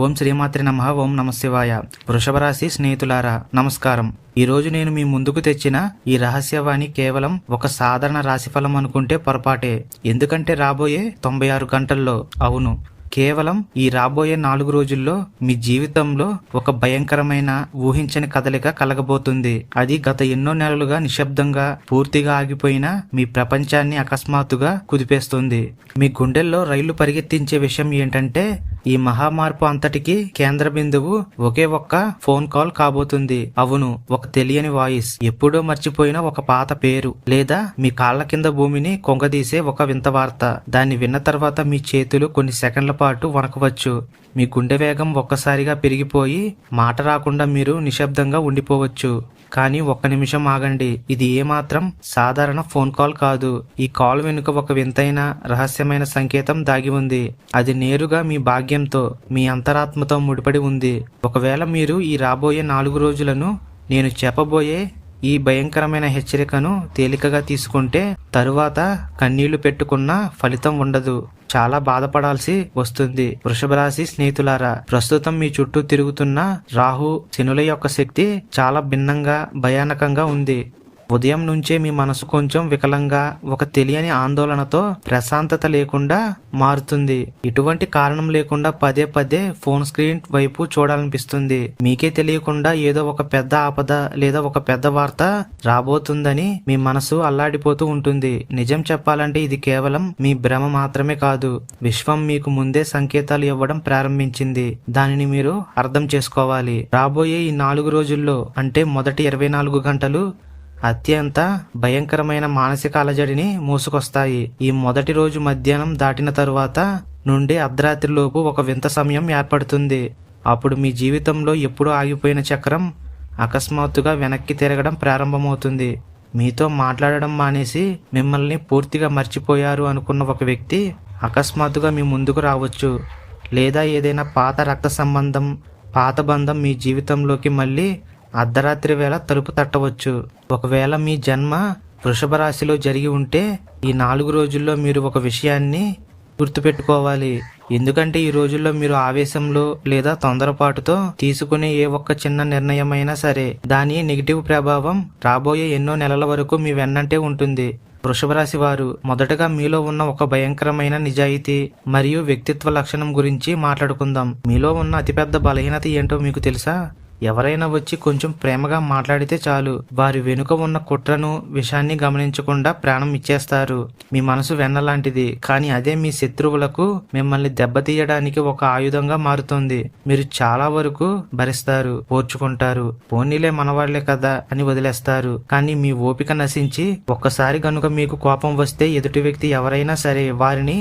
ఓం శ్రీమాత్రి నమః. ఓం నమ శివాయ. వృషభ రాశి స్నేహితులారా నమస్కారం. ఈ రోజు నేను మీ ముందుకు తెచ్చిన ఈ రహస్యవాణి కేవలం ఒక సాధారణ రాశిఫలం అనుకుంటే పొరపాటే. ఎందుకంటే రాబోయే 96 గంటల్లో, అవును, కేవలం ఈ రాబోయే 4 రోజుల్లో మీ జీవితంలో ఒక భయంకరమైన ఊహించని కదలిక కలగబోతుంది. అది గత ఎన్నో నెలలుగా నిశ్శబ్దంగా పూర్తిగా ఆగిపోయిన మీ ప్రపంచాన్ని అకస్మాత్తుగా కుదిపేస్తుంది. మీ గుండెల్లో రైళ్లు పరిగెత్తించే విషయం ఏంటంటే ఈ మహామార్పు అంతటికి కేంద్ర బిందువు ఒకే ఒక్క ఫోన్ కాల్ కాబోతుంది. అవును, ఒక తెలియని వాయిస్, ఎప్పుడో మర్చిపోయిన ఒక పాత పేరు, లేదా మీ కాళ్ల కింద భూమిని కొంగదీసే ఒక వింత వార్త. దాన్ని విన్న తర్వాత మీ చేతులు కొన్ని సెకండ్ల పాటు వణకవచ్చు. మీ గుండె వేగం ఒక్కసారిగా పెరిగిపోయి మాట రాకుండా మీరు నిశ్శబ్దంగా ఉండిపోవచ్చు. కానీ ఒక్క నిమిషం ఆగండి, ఇది ఏమాత్రం సాధారణ ఫోన్ కాల్ కాదు. ఈ కాల్ వెనుక ఒక వింతైన రహస్యమైన సంకేతం దాగి ఉంది. అది నేరుగా మీ భాగ్యంతో, మీ అంతరాత్మతో ముడిపడి ఉంది. ఒకవేళ మీరు ఈ రాబోయే 4 రోజులను నేను చెప్పబోయే ఈ భయంకరమైన హెచ్చరికను తేలికగా తీసుకుంటే తరువాత కన్నీళ్లు పెట్టుకున్న ఫలితం ఉండదు. చాలా బాధపడాల్సి వస్తుంది. వృషభ రాశి స్నేహితులారా, ప్రస్తుతం మీ చుట్టూ తిరుగుతున్న రాహు, శనుల యొక్క శక్తి చాలా భిన్నంగా, భయానకంగా ఉంది. ఉదయం నుంచే మీ మనసు కొంచెం వికలంగా, ఒక తెలియని ఆందోళనతో, ప్రశాంతత లేకుండా మారుతుంది. ఇటువంటి కారణం లేకుండా పదే పదే ఫోన్ స్క్రీన్ వైపు చూడాలనిపిస్తుంది. మీకే తెలియకుండా ఏదో ఒక పెద్ద ఆపద లేదా ఒక పెద్ద వార్త రాబోతుందని మీ మనసు అల్లాడిపోతూ ఉంటుంది. నిజం చెప్పాలంటే ఇది కేవలం మీ భ్రమ మాత్రమే కాదు. విశ్వం మీకు ముందే సంకేతాలు ఇవ్వడం ప్రారంభించింది. దానిని మీరు అర్థం చేసుకోవాలి. రాబోయే ఈ 4 రోజుల్లో, అంటే మొదటి 24 గంటలు అత్యంత భయంకరమైన మానసిక అలజడిని మోసుకొస్తాయి. ఈ మొదటి రోజు మధ్యాహ్నం దాటిన తరువాత నుండి అర్ధరాత్రిలోపు ఒక వింత సమయం ఏర్పడుతుంది. అప్పుడు మీ జీవితంలో ఎప్పుడూ ఆగిపోయిన చక్రం అకస్మాత్తుగా వెనక్కి తిరగడం ప్రారంభమవుతుంది. మీతో మాట్లాడడం మానేసి మిమ్మల్ని పూర్తిగా మర్చిపోయారు అనుకున్న ఒక వ్యక్తి అకస్మాత్తుగా మీ ముందుకు రావచ్చు. లేదా ఏదైనా పాత రక్త సంబంధం, పాత బంధం మీ జీవితంలోకి మళ్ళీ అర్ధరాత్రి వేళ తలుపు తట్టవచ్చు. ఒకవేళ మీ జన్మ వృషభ రాశిలో జరిగి ఉంటే ఈ 4 రోజుల్లో మీరు ఒక విషయాన్ని గుర్తుపెట్టుకోవాలి. ఎందుకంటే ఈ రోజుల్లో మీరు ఆవేశంలో లేదా తొందరపాటుతో తీసుకునే ఏ ఒక్క చిన్న నిర్ణయం అయినా సరే దాని నెగిటివ్ ప్రభావం రాబోయే ఎన్నో నెలల వరకు మీ వెన్నంటే ఉంటుంది. వృషభ రాశి వారు, మొదటగా మీలో ఉన్న ఒక భయంకరమైన నిజాయితీ మరియు వ్యక్తిత్వ లక్షణం గురించి మాట్లాడుకుందాం. మీలో ఉన్న అతిపెద్ద బలహీనత ఏంటో మీకు తెలుసా? ఎవరైనా వచ్చి కొంచెం ప్రేమగా మాట్లాడితే చాలు, వారి వెనుక ఉన్న కుట్రను, విషాన్ని గమనించకుండా ప్రాణం ఇచ్చేస్తారు. మీ మనసు వెన్నలాంటిది, కానీ అదే మీ శత్రువులకు మిమ్మల్ని దెబ్బతీయడానికి ఒక ఆయుధంగా మారుతుంది. మీరు చాలా వరకు భరిస్తారు, ఓర్చుకుంటారు, పోనీలే మనవాళ్లే కదా అని వదిలేస్తారు. కానీ మీ ఓపిక నశించి ఒక్కసారి గనుక మీకు కోపం వస్తే ఎదుటి వ్యక్తి ఎవరైనా సరే వారిని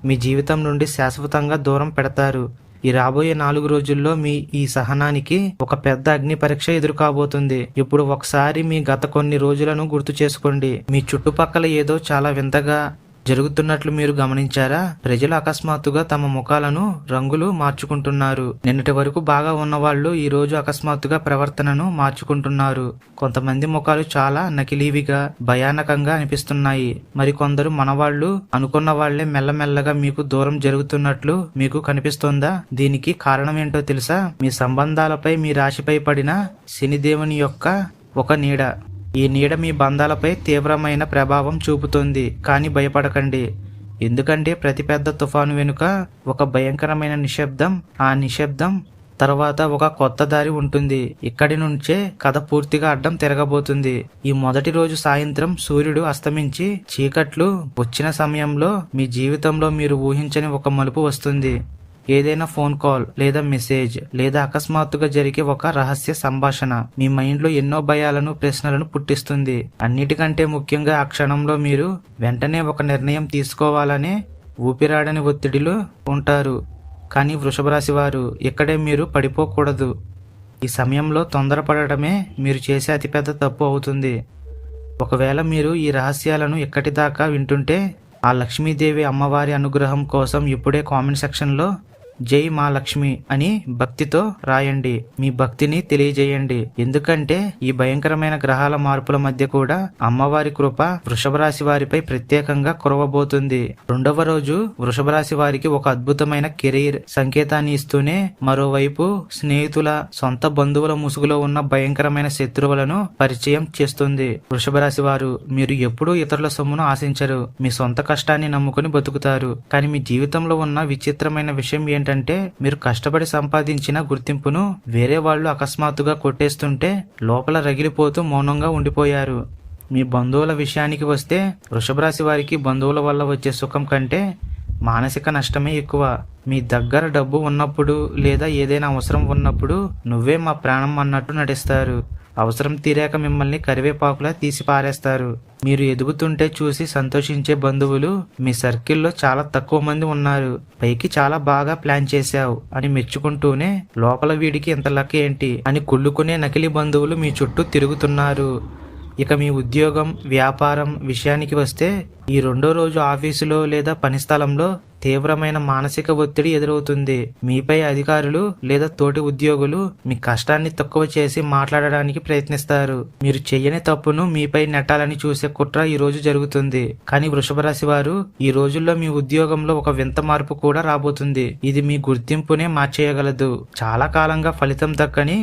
మీ జీవితం నుండి శాశ్వతంగా దూరం పెడతారు. ఈ రాబోయే 4 రోజుల్లో మీ ఈ సహనానికి ఒక పెద్ద అగ్ని పరీక్ష ఎదురుకాబోతుంది. ఇప్పుడు ఒకసారి మీ గత కొన్ని రోజులను గుర్తు చేసుకోండి. మీ చుట్టుపక్కల ఏదో చాలా వింతగా జరుగుతున్నట్లు మీరు గమనించారా? ప్రజలు అకస్మాత్తుగా తమ ముఖాలను రంగులు మార్చుకుంటున్నారు. నిన్నటి వరకు బాగా ఉన్నవాళ్లు ఈ రోజు అకస్మాత్తుగా ప్రవర్తనను మార్చుకుంటున్నారు. కొంతమంది ముఖాలు చాలా నకిలీవిగా, భయానకంగా అనిపిస్తున్నాయి. మరికొందరు మనవాళ్లు అనుకున్న వాళ్లే మెల్లమెల్లగా మీకు దూరం జరుగుతున్నట్లు మీకు కనిపిస్తోందా? దీనికి కారణం ఏంటో తెలుసా? మీ సంబంధాలపై, మీ రాశిపై పడిన శనిదేవుని యొక్క ఒక నీడ. ఈ నీడ మీ బంధాలపై తీవ్రమైన ప్రభావం చూపుతుంది. కానీ భయపడకండి, ఎందుకంటే ప్రతి పెద్ద తుఫాను వెనుక ఒక భయంకరమైన నిశ్శబ్దం, ఆ నిశ్శబ్దం తర్వాత ఒక కొత్త దారి ఉంటుంది. ఇక్కడి నుంచే కథ పూర్తిగా అడ్డం తిరగబోతుంది. ఈ మొదటి రోజు సాయంత్రం సూర్యుడు అస్తమించి చీకట్లు వచ్చిన సమయంలో మీ జీవితంలో మీరు ఊహించని ఒక మలుపు వస్తుంది. ఏదైనా ఫోన్ కాల్ లేదా మెసేజ్ లేదా అకస్మాత్తుగా జరిగే ఒక రహస్య సంభాషణ మీ మైండ్లో ఎన్నో భయాలను, ప్రశ్నలను పుట్టిస్తుంది. అన్నిటికంటే ముఖ్యంగా ఆ క్షణంలో మీరు వెంటనే ఒక నిర్ణయం తీసుకోవాలనే ఊపిరాడని ఒత్తిడిలో ఉంటారు. కానీ వృషభ రాశి వారు, ఇక్కడే మీరు పడిపోకూడదు. ఈ సమయంలో తొందరపడటమే మీరు చేసే అతిపెద్ద తప్పు అవుతుంది. ఒకవేళ మీరు ఈ రహస్యాలను ఎక్కడిదాకా వింటుంటే ఆ లక్ష్మీదేవి అమ్మవారి అనుగ్రహం కోసం ఇప్పుడే కామెంట్ సెక్షన్లో జై మా లక్ష్మి అని భక్తితో రాయండి. మీ భక్తిని తెలియజేయండి. ఎందుకంటే ఈ భయంకరమైన గ్రహాల మార్పుల మధ్య కూడా అమ్మవారి కృప వృషభ రాశి వారిపై ప్రత్యేకంగా కురవబోతుంది. రెండవ రోజు వృషభ రాశి వారికి ఒక అద్భుతమైన కెరీర్ సంకేతాన్ని ఇస్తూనే మరోవైపు స్నేహితుల, సొంత బంధువుల ముసుగులో ఉన్న భయంకరమైన శత్రువులను పరిచయం చేస్తుంది. వృషభ రాశి వారు, మీరు ఎప్పుడూ ఇతరుల సొమ్మును ఆశించరు. మీ సొంత కష్టాన్ని నమ్ముకుని బతుకుతారు. కానీ మీ జీవితంలో ఉన్న విచిత్రమైన విషయం ఏంటంటే మీరు కష్టపడి సంపాదించిన గుర్తింపును వేరే వాళ్ళు అకస్మాత్తుగా కొట్టేస్తుంటే లోపల రగిలిపోతూ మౌనంగా ఉండిపోయారు. మీ బంధువుల విషయానికి వస్తే వృషభ రాశి వారికి బంధువుల వల్ల వచ్చే సుఖం కంటే మానసిక నష్టమే ఎక్కువ. మీ దగ్గర డబ్బు ఉన్నప్పుడు లేదా ఏదైనా అవసరం ఉన్నప్పుడు నువ్వే మా ప్రాణం అన్నట్టు నటిస్తారు. అవసరం తీరాక మిమ్మల్ని కరివేపాకులా తీసి పారేస్తారు. మీరు ఎదుగుతుంటే చూసి సంతోషించే బంధువులు మీ సర్కిల్లో చాలా తక్కువ మంది ఉన్నారు. పైకి చాలా బాగా ప్లాన్ చేశావు అని మెచ్చుకుంటూనే లోపల వీడికి ఇంత లక్ ఏంటి అని కుళ్ళుకునే నకిలీ బంధువులు మీ చుట్టూ తిరుగుతున్నారు. ఇక మీ ఉద్యోగం, వ్యాపారం విషయానికి వస్తే ఈ రెండో రోజు ఆఫీసులో లేదా పని స్థలంలో తీవ్రమైన మానసిక ఒత్తిడి ఎదురవుతుంది. మీపై అధికారులు లేదా తోటి ఉద్యోగులు మీ కష్టాన్ని తక్కువ చేసి మాట్లాడడానికి ప్రయత్నిస్తారు. మీరు చెయ్యని తప్పును మీపై నెట్టాలని చూసే కుట్ర ఈ రోజు జరుగుతుంది. కానీ వృషభ రాశి వారు, ఈ రోజుల్లో మీ ఉద్యోగంలో ఒక వింత మార్పు కూడా రాబోతుంది. ఇది మీ గుర్తింపునే మార్చేయగలదు. చాలా కాలంగా ఫలితం దక్కని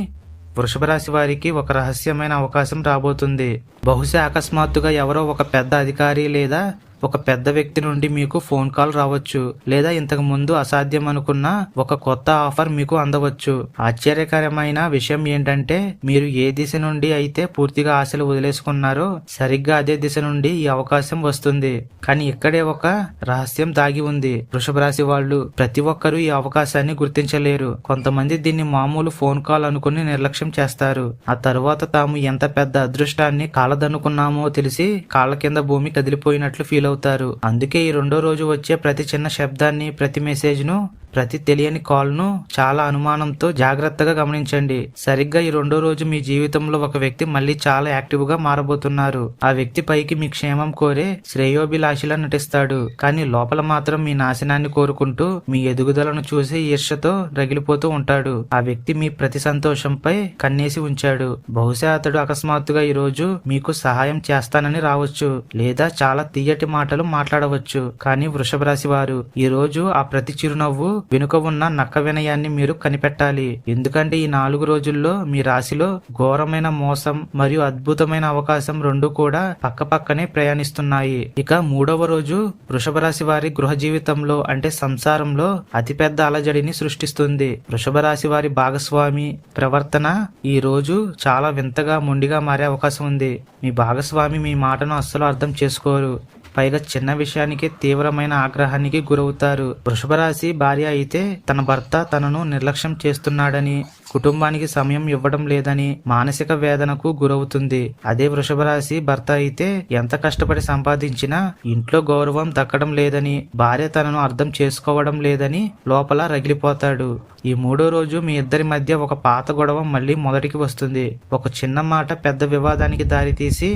వృషభ రాశి వారికి ఒక రహస్యమైన అవకాశం రాబోతుంది. బహుశా అకస్మాత్తుగా ఎవరో ఒక పెద్ద అధికారి లేదా ఒక పెద్ద వ్యక్తి నుండి మీకు ఫోన్ కాల్ రావచ్చు. లేదా ఇంతకు ముందు అసాధ్యం అనుకున్న ఒక కొత్త ఆఫర్ మీకు అందవచ్చు. ఆశ్చర్యకరమైన విషయం ఏంటంటే మీరు ఏ దిశ నుండి అయితే పూర్తిగా ఆశలు వదిలేసుకున్నారో సరిగ్గా అదే దిశ నుండి ఈ అవకాశం వస్తుంది. కానీ ఇక్కడే ఒక రహస్యం దాగి ఉంది. వృషభ రాశి వాళ్ళు ప్రతి ఒక్కరూ ఈ అవకాశాన్ని గుర్తించలేరు. కొంతమంది దీన్ని మామూలు ఫోన్ కాల్ అనుకుని నిర్లక్ష్యం చేస్తారు. ఆ తరువాత తాము ఎంత పెద్ద అదృష్టాన్ని కాలదనుకున్నామో తెలిసి కాళ్ళ కింద భూమి కదిలిపోయినట్లు ఫీల్ అవుతారు. అందుకే ఈ రెండో రోజు వచ్చే ప్రతి చిన్న శబ్దాన్ని, ప్రతి మెసేజ్ ను, ప్రతి తెలియని కాల్ ను చాలా అనుమానంతో జాగ్రత్తగా గమనించండి. సరిగ్గా ఈ రెండో రోజు మీ జీవితంలో ఒక వ్యక్తి మళ్ళీ చాలా యాక్టివ్ గా మారబోతున్నారు. ఆ వ్యక్తి పైకి మీ క్షేమం కోరే శ్రేయోభిలాషిలా నటిస్తాడు. కానీ లోపల మాత్రం మీ నాశనాన్ని కోరుకుంటూ మీ ఎదుగుదలను చూసి ఈర్ష్యతో రగిలిపోతూ ఉంటాడు. ఆ వ్యక్తి మీ ప్రతి సంతోషంపై కన్నేసి ఉంచాడు. బహుశా అతడు అకస్మాత్తుగా ఈ రోజు మీకు సహాయం చేస్తానని రావచ్చు, లేదా చాలా తీయటి మాటలు మాట్లాడవచ్చు. కానీ వృషభ రాశి వారు, ఈ రోజు ఆ ప్రతి చిరునవ్వు వెనుక ఉన్న నక్క వినయాన్ని మీరు కనిపెట్టాలి. ఎందుకంటే ఈ 4 రోజుల్లో మీ రాశిలో ఘోరమైన మోసం మరియు అద్భుతమైన అవకాశం రెండు కూడా పక్కపక్కనే ప్రయాణిస్తున్నాయి. ఇక మూడవ రోజు వృషభ రాశి వారి గృహ జీవితంలో అంటే సంసారంలో అతిపెద్ద అలజడిని సృష్టిస్తుంది. వృషభ రాశి వారి భాగస్వామి ప్రవర్తన ఈ రోజు చాలా వింతగా, మొండిగా మారే అవకాశం ఉంది. మీ భాగస్వామి మీ మాటను అస్సలు అర్థం చేసుకోరు. పైగా చిన్న విషయానికి తీవ్రమైన ఆగ్రహానికి గురవుతారు. వృషభ రాశి భార్య అయితే తన భర్త తనను నిర్లక్ష్యం చేస్తున్నాడని, కుటుంబానికి సమయం ఇవ్వడం లేదని మానసిక వేదనకు గురవుతుంది. అదే వృషభ రాశి భర్త అయితే ఎంత కష్టపడి సంపాదించినా ఇంట్లో గౌరవం దక్కడం లేదని, భార్య తనను అర్థం చేసుకోవడం లేదని లోపల రగిలిపోతాడు. ఈ మూడో రోజు మీ ఇద్దరి మధ్య ఒక పాత గొడవ మళ్ళీ మొదటికి వస్తుంది. ఒక చిన్న మాట పెద్ద వివాదానికి దారితీసి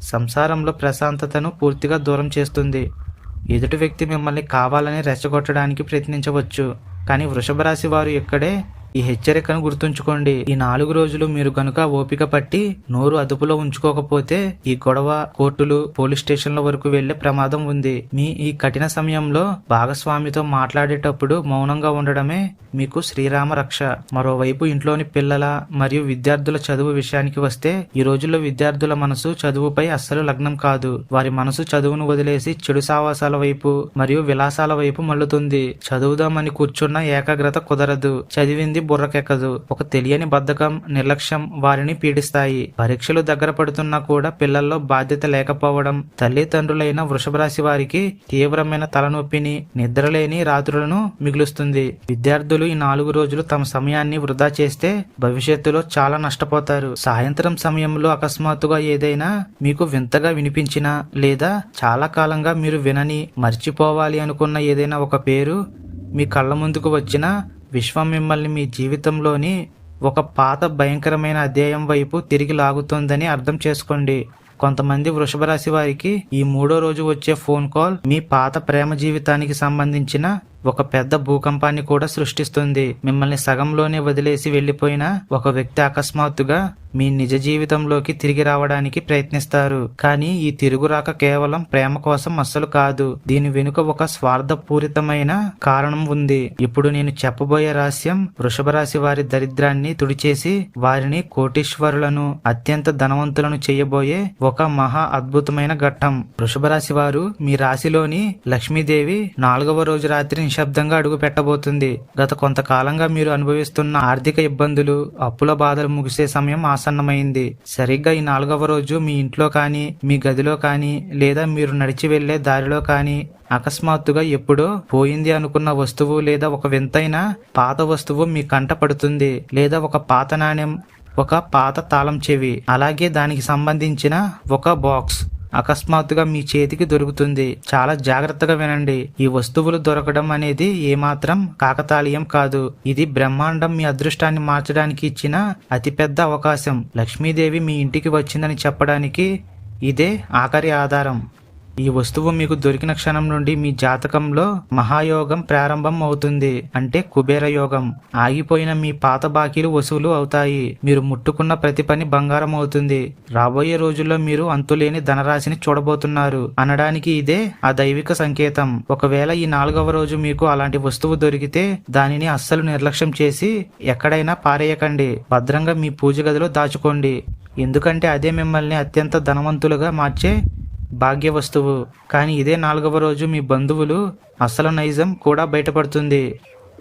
సంసారంలో ప్రశాంతతను పూర్తిగా దూరం చేస్తుంది. ఎదుటి వ్యక్తి మిమ్మల్ని కావాలని రెచ్చగొట్టడానికి ప్రయత్నించవచ్చు. కానీ వృషభ రాశి వారు ఇక్కడే ఈ హెచ్చరికను గుర్తుంచుకోండి. ఈ 4 రోజులు మీరు గనుక ఓపిక పట్టి నోరు అదుపులో ఉంచుకోకపోతే ఈ గొడవ కోర్టులు, పోలీస్ స్టేషన్ల వరకు వెళ్లే ప్రమాదం ఉంది. మీ ఈ కఠిన సమయంలో భాగస్వామితో మాట్లాడేటప్పుడు మౌనంగా ఉండడమే మీకు శ్రీరామ రక్ష. మరోవైపు ఇంట్లోని పిల్లల మరియు విద్యార్థుల చదువు విషయానికి వస్తే ఈ రోజుల్లో విద్యార్థుల మనసు చదువుపై అస్సలు లగ్నం కాదు. వారి మనసు చదువును వదిలేసి చెడు సావాసాల వైపు మరియు విలాసాల వైపు మళ్లుతుంది. చదువుదామని కూర్చున్న ఏకాగ్రత కుదరదు. చదివింది బుర్రకెక్కదు. ఒక తెలియని బద్ధకం, నిర్లక్ష్యం వారిని పీడిస్తాయి. పరీక్షలు దగ్గర పడుతున్నా కూడా పిల్లల్లో బాధ్యత లేకపోవడం తల్లిదండ్రులైన వృషభ రాశి వారికి తీవ్రమైన తలనొప్పిని, నిద్రలేని రాత్రులను మిగులుస్తుంది. విద్యార్థులు ఈ 4 రోజులు తమ సమయాన్ని వృధా చేస్తే భవిష్యత్తులో చాలా నష్టపోతారు. సాయంత్రం సమయంలో అకస్మాత్తుగా ఏదైనా మీకు వింతగా వినిపించినా లేదా చాలా కాలంగా మీరు వినని, మర్చిపోవాలి అనుకున్న ఏదైనా ఒక పేరు మీ కళ్ళ ముందుకు వచ్చినా విశ్వం మిమ్మల్ని మీ జీవితంలోని ఒక పాత భయంకరమైన అధ్యాయం వైపు తిరిగి లాగుతోందని అర్థం చేసుకోండి. కొంతమంది వృషభ రాశి వారికి ఈ మూడో రోజు వచ్చే ఫోన్ కాల్ మీ పాత ప్రేమ జీవితానికి సంబంధించిన ఒక పెద్ద భూకంపాన్ని కూడా సృష్టిస్తుంది. మిమ్మల్ని సగంలోనే వదిలేసి వెళ్లిపోయిన ఒక వ్యక్తి అకస్మాత్తుగా మీ నిజ జీవితంలోకి తిరిగి రావడానికి ప్రయత్నిస్తారు. కానీ ఈ తిరుగురాక కేవలం ప్రేమ కోసం అస్సలు కాదు. దీని వెనుక ఒక స్వార్థపూరితమైన కారణం ఉంది. ఇప్పుడు నేను చెప్పబోయే రహస్యం వృషభ రాశి వారి దరిద్రాన్ని తుడిచేసి వారిని కోటీశ్వరులను, అత్యంత ధనవంతులను చేయబోయే ఒక మహా అద్భుతమైన ఘట్టం. వృషభ రాశి వారు మీ రాశిలోని లక్ష్మీదేవి 4వ రోజు రాత్రి నిశ్శబ్దంగా అడుగు పెట్టబోతుంది. గత కొంతకాలంగా మీరు అనుభవిస్తున్న ఆర్థిక ఇబ్బందులు, అప్పుల బాధలు ముగిసే సమయం ఆసన్నమైంది. సరిగ్గా ఈ 4వ రోజు మీ ఇంట్లో కానీ, మీ గదిలో కానీ, లేదా మీరు నడిచి వెళ్లే దారిలో కానీ అకస్మాత్తుగా ఎప్పుడో పోయింది అనుకున్న వస్తువు లేదా ఒక వింతైన పాత వస్తువు మీ కంట పడుతుంది. లేదా ఒక పాత నాణెం, ఒక పాత తాళం చెవి, అలాగే దానికి సంబంధించిన ఒక బాక్స్ అకస్మాత్తుగా మీ చేతికి దొరుకుతుంది. చాలా జాగ్రత్తగా వినండి. ఈ వస్తువులు దొరకడం అనేది ఏమాత్రం కాకతాళీయం కాదు. ఇది బ్రహ్మాండం మీ అదృష్టాన్ని మార్చడానికి ఇచ్చిన అతిపెద్ద అవకాశం. లక్ష్మీదేవి మీ ఇంటికి వచ్చిందని చెప్పడానికి ఇదే ఆఖరి ఆధారం. ఈ వస్తువు మీకు దొరికిన క్షణం నుండి మీ జాతకంలో మహాయోగం ప్రారంభం అవుతుంది. అంటే కుబేర యోగం. ఆగిపోయిన మీ పాత బాకీలు వసూలు అవుతాయి. మీరు ముట్టుకున్న ప్రతి పని బంగారం అవుతుంది. రాబోయే రోజుల్లో మీరు అంతులేని ధనరాశిని చూడబోతున్నారు అనడానికి ఇదే ఆ దైవిక సంకేతం. ఒకవేళ ఈ 4వ రోజు మీకు అలాంటి వస్తువు దొరికితే దానిని అస్సలు నిర్లక్ష్యం చేసి ఎక్కడైనా పారేయకండి. భద్రంగా మీ పూజ గదిలో దాచుకోండి. ఎందుకంటే అదే మిమ్మల్ని అత్యంత ధనవంతులుగా మార్చే భాగ్య వస్తువు. కానీ ఇదే 4వ రోజు మీ బంధువులు అసలు నైజం కూడా బయటపడుతుంది.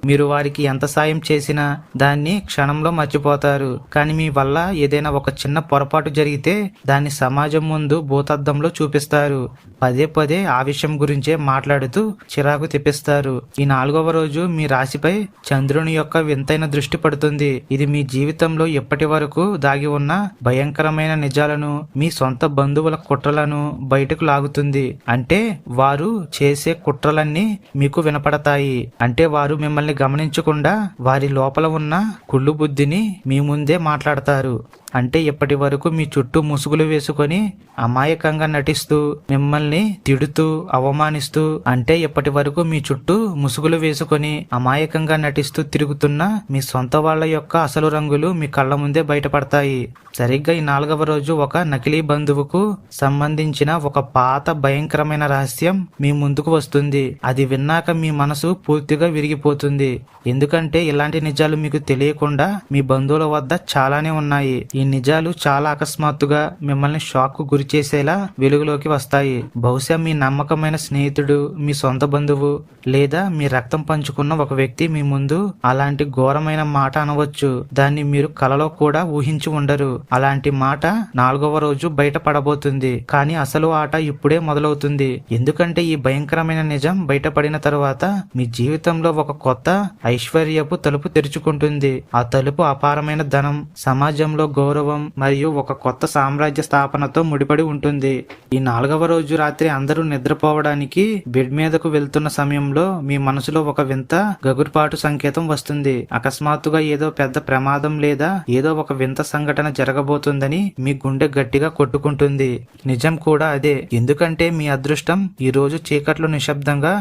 మీరు వారికి ఎంత సాయం చేసినా దాన్ని క్షణంలో మర్చిపోతారు. కానీ మీ వల్ల ఏదైనా ఒక చిన్న పొరపాటు జరిగితే దాన్ని సమాజం ముందు భూతద్దంలో చూపిస్తారు. పదే పదే ఆ విషయం గురించే మాట్లాడుతూ చిరాకు తెప్పిస్తారు. ఈ 4వ రోజు మీ రాశిపై చంద్రుని యొక్క వింతైన దృష్టి పడుతుంది. ఇది మీ జీవితంలో ఎప్పటి వరకు దాగి ఉన్న భయంకరమైన నిజాలను, మీ సొంత బంధువుల కుట్రలను బయటకు లాగుతుంది. అంటే వారు చేసే కుట్రలన్నీ మీకు వినపడతాయి. అంటే వారు మిమ్మల్ని గమనించకుండా వారి లోపల ఉన్న కుళ్ళు బుద్ధిని మీ ముందే మాట్లాడతారు. అంటే ఇప్పటి వరకు మీ చుట్టూ ముసుగులు వేసుకొని అమాయకంగా నటిస్తూ మిమ్మల్ని తిడుతూ అవమానిస్తూ, అంటే ఇప్పటి వరకు మీ చుట్టూ ముసుగులు వేసుకొని అమాయకంగా నటిస్తూ తిరుగుతున్న మీ సొంత వాళ్ళ యొక్క అసలు రంగులు మీ కళ్ళ ముందే బయటపడతాయి. సరిగ్గా ఈ 4వ రోజు ఒక నకిలీ బంధువుకు సంబంధించిన ఒక పాత భయంకరమైన రహస్యం మీ ముందుకు వస్తుంది. అది విన్నాక మీ మనసు పూర్తిగా విరిగిపోతుంది. ఎందుకంటే ఇలాంటి నిజాలు మీకు తెలియకుండా మీ బంధువుల వద్ద చాలానే ఉన్నాయి. ఈ నిజాలు చాలా అకస్మాత్తుగా మిమ్మల్ని షాక్ కు గురి చేసేలా వెలుగులోకి వస్తాయి. బహుశా మీ నమ్మకమైన స్నేహితుడు, మీ సొంత బంధువు లేదా మీ రక్తం పంచుకున్న ఒక వ్యక్తి మీ ముందు అలాంటి ఘోరమైన మాట అనవచ్చు. దాన్ని మీరు కలలో కూడా ఊహించి ఉండరు. అలాంటి మాట 4వ రోజు బయట పడబోతుంది. కానీ అసలు ఆట ఇప్పుడే మొదలవుతుంది. ఎందుకంటే ఈ భయంకరమైన నిజం బయటపడిన తరువాత మీ జీవితంలో ఒక కొత్త ఐశ్వర్యపు తలుపు తెరుచుకుంటుంది. ఆ తలుపు అపారమైన ధనం, సమాజంలో గౌరవం మరియు ఒక కొత్త సామ్రాజ్య స్థాపనతో ముడిపడి ఉంటుంది. ఈ 4వ రోజు రాత్రి అందరూ నిద్రపోవడానికి బెడ్ మీదకు వెళ్తున్న సమయంలో మీ మనసులో ఒక వింత గగుర్పాటు సంకేతం వస్తుంది. అకస్మాత్తుగా ఏదో పెద్ద ప్రమాదం లేదా ఏదో ఒక వింత సంఘటన జరగబోతుందని మీ గుండె గట్టిగా కొట్టుకుంటుంది. నిజం కూడా అదే. ఎందుకంటే మీ అదృష్టం ఈ రోజు చీకట్లో నిశ్శబ్దంగా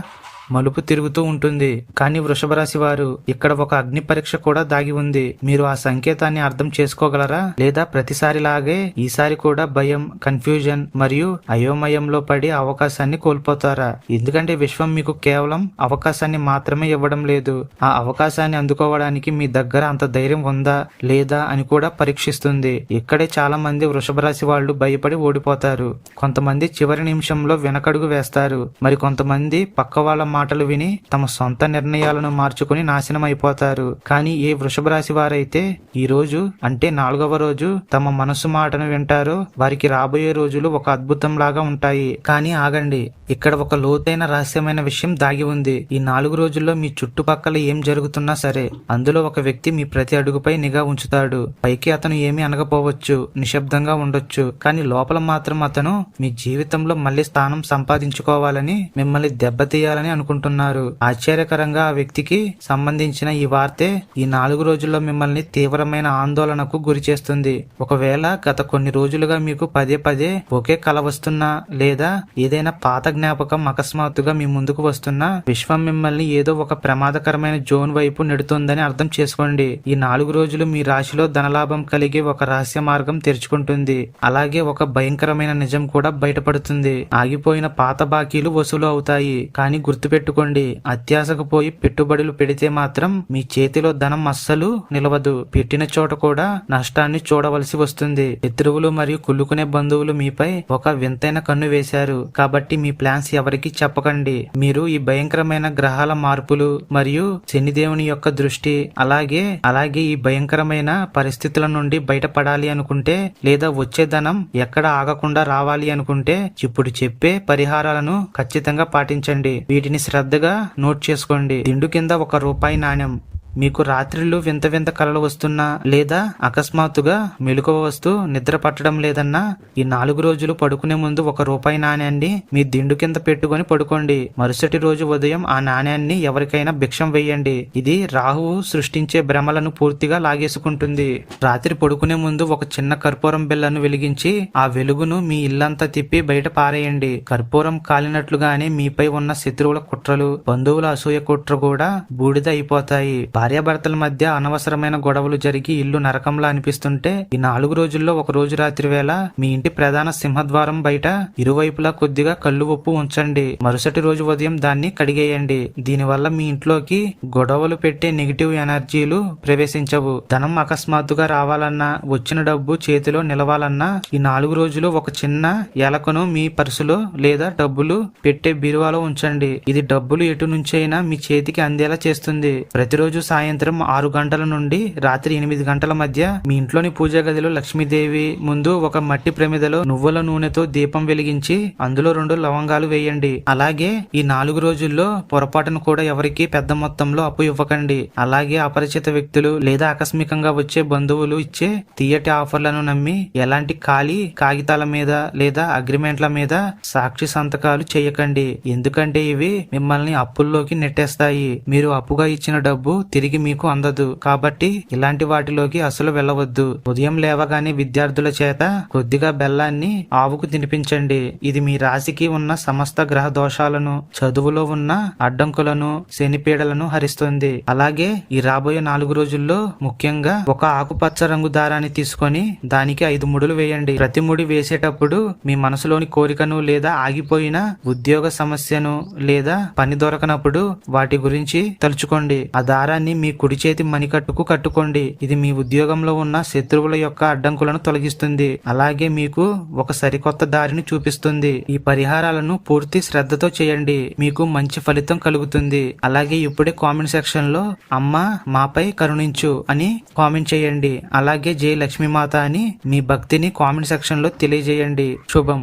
మలుపు తిరుగుతూ ఉంటుంది. కానీ వృషభ రాశి వారు, ఇక్కడ ఒక అగ్ని పరీక్ష కూడా దాగి ఉంది. మీరు ఆ సంకేతాన్ని అర్థం చేసుకోగలరా? లేదా ప్రతిసారిలాగే ఈసారి కూడా భయం, కన్ఫ్యూజన్ మరియు అయోమయంలో పడి అవకాశాన్ని కోల్పోతారా? ఎందుకంటే విశ్వం మీకు కేవలం అవకాశాన్ని మాత్రమే ఇవ్వడం లేదు, ఆ అవకాశాన్ని అందుకోవడానికి మీ దగ్గర అంత ధైర్యం ఉందా లేదా అని కూడా పరీక్షిస్తుంది. ఇక్కడే చాలా మంది వృషభ రాశి వాళ్ళు భయపడి ఓడిపోతారు. కొంతమంది చివరి నిమిషంలో వెనకడుగు వేస్తారు. మరి కొంతమంది పక్క వాళ్ళ మాటలు విని తమ సొంత నిర్ణయాలను మార్చుకుని నాశనం అయిపోతారు. కానీ ఏ వృషభ రాశి వారైతే ఈ రోజు అంటే 4వ రోజు తమ మనసు మాటను వింటారో వారికి రాబోయే రోజులు ఒక అద్భుతం లాగా ఉంటాయి. కానీ ఆగండి, ఇక్కడ ఒక లోతైన రహస్యమైన విషయం దాగి ఉంది. ఈ 4 రోజుల్లో మీ చుట్టుపక్కల ఏం జరుగుతున్నా సరే అందులో ఒక వ్యక్తి మీ ప్రతి అడుగుపై నిఘా ఉంచుతాడు. పైకి అతను ఏమీ అనకపోవచ్చు, నిశ్శబ్దంగా ఉండొచ్చు, కానీ లోపల మాత్రం అతను మీ జీవితంలో మళ్ళీ స్థానం సంపాదించుకోవాలని, మిమ్మల్ని దెబ్బతీయాలని అనుకుంటున్నాడు. అనుకుంటున్నారు. ఆశ్చర్యకరంగా ఆ వ్యక్తికి సంబంధించిన ఈ వార్తే ఈ 4 రోజుల్లో మిమ్మల్ని తీవ్రమైన ఆందోళనకు గురి చేస్తుంది. ఒకవేళ గత కొన్ని రోజులుగా మీకు పదే పదే ఒకే కల వస్తున్నా లేదా ఏదైనా పాత జ్ఞాపకం అకస్మాత్తుగా మీ ముందుకు వస్తున్నా విశ్వం మిమ్మల్ని ఏదో ఒక ప్రమాదకరమైన జోన్ వైపు నెడుతోందని అర్థం చేసుకోండి. ఈ 4 రోజులు మీ రాశిలో ధనలాభం కలిగే ఒక రహస్య మార్గం తెరుచుకుంటుంది. అలాగే ఒక భయంకరమైన నిజం కూడా బయటపడుతుంది. ఆగిపోయిన పాత బాకీలు వసూలు అవుతాయి. కానీ గుర్తుపెట్టుకోండి, అత్యాశకు పోయి పెట్టుబడులు పెడితే మాత్రం మీ చేతిలో ధనం అస్సలు నిలవదు. పెట్టిన చోట కూడా నష్టాన్ని చూడవలసి వస్తుంది. శత్రువులు మరియు కుళ్ళుకునే బంధువులు మీపై ఒక వింతైన కన్ను వేశారు. కాబట్టి మీ ప్లాన్స్ ఎవరికి చెప్పకండి. మీరు ఈ భయంకరమైన గ్రహాల మార్పులు మరియు శనిదేవుని యొక్క దృష్టి అలాగే ఈ భయంకరమైన పరిస్థితుల నుండి బయటపడాలి అనుకుంటే లేదా వచ్చే ధనం ఎక్కడ ఆగకుండా రావాలి అనుకుంటే ఇప్పుడు చెప్పే పరిహారాలను ఖచ్చితంగా పాటించండి. వీటిని శ్రద్ధగా నోట్ చేసుకోండి. దిండు కింద ₹1 నాణెం. మీకు రాత్రిళ్ళు వింత వింత కలలు వస్తున్నా లేదా అకస్మాత్తుగా మెలకువ వస్తూ నిద్ర పట్టడం లేదన్నా ఈ 4 రోజులు పడుకునే ముందు ₹1 నాణ్యాన్ని మీ దిండు కింద పెట్టుకొని పడుకోండి. మరుసటి రోజు ఉదయం ఆ నాణ్యాన్ని ఎవరికైనా భిక్షం వేయండి. ఇది రాహువు సృష్టించే భ్రమలను పూర్తిగా లాగేసుకుంటుంది. రాత్రి పడుకునే ముందు ఒక చిన్న కర్పూరం బిళ్ళను వెలిగించి ఆ వెలుగును మీ ఇల్లంతా తిప్పి బయట పారేయండి. కర్పూరం కాలినట్లుగానే మీపై ఉన్న శత్రువుల కుట్రలు, బంధువుల అసూయ కుట్ర కూడా బూడిద అయిపోతాయి. భార్యాభర్తల మధ్య అనవసరమైన గొడవలు జరిగి ఇల్లు నరకంలా అనిపిస్తుంటే ఈ 4 రోజుల్లో ఒక రోజు రాత్రి వేళ మీ ఇంటి ప్రధాన సింహద్వారం బయట ఇరువైపులా కొద్దిగా కళ్ళు ఉప్పు ఉంచండి. మరుసటి రోజు ఉదయం దాన్ని కడిగేయండి. దీనివల్ల మీ ఇంట్లోకి గొడవలు పెట్టే నెగిటివ్ ఎనర్జీలు ప్రవేశించవు. ధనం అకస్మాత్తుగా రావాలన్నా వచ్చిన డబ్బు చేతిలో నిలవాలన్నా ఈ 4 రోజులు ఒక చిన్న ఎలకను మీ పర్సులో లేదా డబ్బులు పెట్టే బీరువాలో ఉంచండి. ఇది డబ్బులు ఎటు నుంచైనా మీ చేతికి అందేలా చేస్తుంది. ప్రతిరోజు సాయంత్రం 6 గంటల నుండి రాత్రి 8 గంటల మధ్య మీ ఇంట్లోని పూజా గదిలో లక్ష్మీదేవి ముందు ఒక మట్టి ప్రమిదలో నువ్వుల నూనెతో దీపం వెలిగించి అందులో 2 లవంగాలు వేయండి. అలాగే ఈ 4 రోజుల్లో పొరపాటును కూడా ఎవరికి పెద్ద మొత్తంలో అప్పు ఇవ్వకండి. అలాగే అపరిచిత వ్యక్తులు లేదా ఆకస్మికంగా వచ్చే బంధువులు ఇచ్చే తీయటి ఆఫర్లను నమ్మి ఎలాంటి ఖాళీ కాగితాల మీద లేదా అగ్రిమెంట్ల మీద సాక్షి సంతకాలు చేయకండి. ఎందుకంటే ఇవి మిమ్మల్ని అప్పుల్లోకి నెట్టేస్తాయి. మీరు అప్పుగా ఇచ్చిన డబ్బు తిరిగి మీకు అందదు. కాబట్టి ఇలాంటి వాటిలోకి అసలు వెళ్ళవద్దు. ఉదయం లేవగానే విద్యార్థుల చేత కొద్దిగా బెల్లాన్ని ఆవుకు తినిపించండి. ఇది మీ రాశికి ఉన్న సమస్త గ్రహ దోషాలను, చదువులో ఉన్న అడ్డంకులను, శనిపీడలను హరిస్తుంది. అలాగే ఈ రాబోయే 4 రోజుల్లో ముఖ్యంగా ఒక ఆకుపచ్చ రంగు దారాన్ని తీసుకొని దానికి 5 ముడులు వేయండి. ప్రతి ముడి వేసేటప్పుడు మీ మనసులోని కోరికను లేదా ఆగిపోయిన ఉద్యోగ సమస్యను లేదా పని దొరకనప్పుడు వాటి గురించి తలుచుకోండి. ఆ దారాన్ని మీ కుడి చేతి మణికట్టుకు కట్టుకోండి. ఇది మీ ఉద్యోగంలో ఉన్న శత్రువుల యొక్క అడ్డంకులను తొలగిస్తుంది. అలాగే మీకు ఒక సరికొత్త దారిని చూపిస్తుంది. ఈ పరిహారాలను పూర్తి శ్రద్ధతో చేయండి. మీకు మంచి ఫలితం కలుగుతుంది. అలాగే ఇప్పుడే కామెంట్ సెక్షన్ లో అమ్మా మాపై కరుణించు అని కామెంట్ చేయండి. అలాగే జై లక్ష్మీమాత అని మీ భక్తిని కామెంట్ సెక్షన్ లో తెలియజేయండి. శుభం.